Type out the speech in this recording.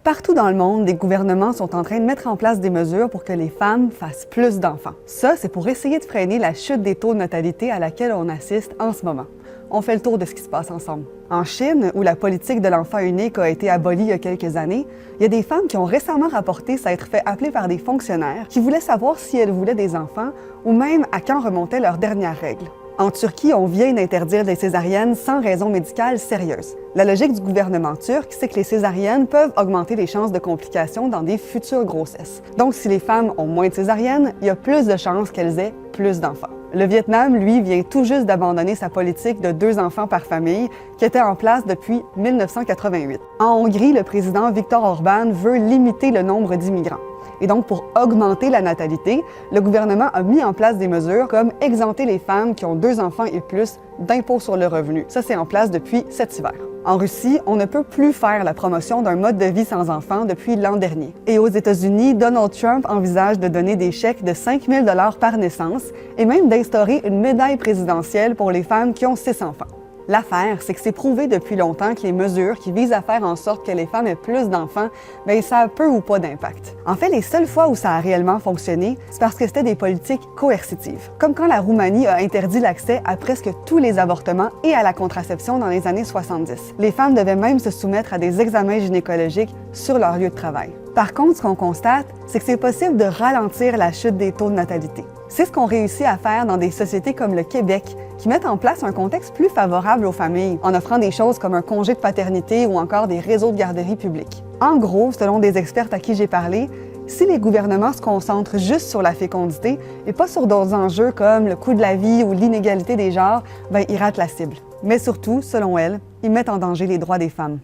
Partout dans le monde, des gouvernements sont en train de mettre en place des mesures pour que les femmes fassent plus d'enfants. Ça, c'est pour essayer de freiner la chute des taux de natalité à laquelle on assiste en ce moment. On fait le tour de ce qui se passe ensemble. En Chine, où la politique de l'enfant unique a été abolie il y a quelques années, il y a des femmes qui ont récemment rapporté s'être fait appeler par des fonctionnaires qui voulaient savoir si elles voulaient des enfants ou même à quand remontait leur dernière règle. En Turquie, on vient d'interdire des césariennes sans raison médicale sérieuse. La logique du gouvernement turc, c'est que les césariennes peuvent augmenter les chances de complications dans des futures grossesses. Donc, si les femmes ont moins de césariennes, il y a plus de chances qu'elles aient plus d'enfants. Le Vietnam, lui, vient tout juste d'abandonner sa politique de 2 enfants par famille qui était en place depuis 1988. En Hongrie, le président Viktor Orbán veut limiter le nombre d'immigrants. Et donc, pour augmenter la natalité, le gouvernement a mis en place des mesures comme exempter les femmes qui ont 2 enfants et plus d'impôt sur le revenu. Ça, c'est en place depuis cet hiver. En Russie, on ne peut plus faire la promotion d'un mode de vie sans enfants depuis l'an dernier. Et aux États-Unis, Donald Trump envisage de donner des chèques de 5 000 $ par naissance et même d'instaurer une médaille présidentielle pour les femmes qui ont 6 enfants. L'affaire, c'est que c'est prouvé depuis longtemps que les mesures qui visent à faire en sorte que les femmes aient plus d'enfants, bien, ça a peu ou pas d'impact. En fait, les seules fois où ça a réellement fonctionné, c'est parce que c'était des politiques coercitives. Comme quand la Roumanie a interdit l'accès à presque tous les avortements et à la contraception dans les années 70. Les femmes devaient même se soumettre à des examens gynécologiques sur leur lieu de travail. Par contre, ce qu'on constate, c'est que c'est possible de ralentir la chute des taux de natalité. C'est ce qu'on réussit à faire dans des sociétés comme le Québec, qui mettent en place un contexte plus favorable aux familles, en offrant des choses comme un congé de paternité ou encore des réseaux de garderies publiques. En gros, selon des expertes à qui j'ai parlé, si les gouvernements se concentrent juste sur la fécondité et pas sur d'autres enjeux comme le coût de la vie ou l'inégalité des genres, ben, ils ratent la cible. Mais surtout, selon elles, ils mettent en danger les droits des femmes.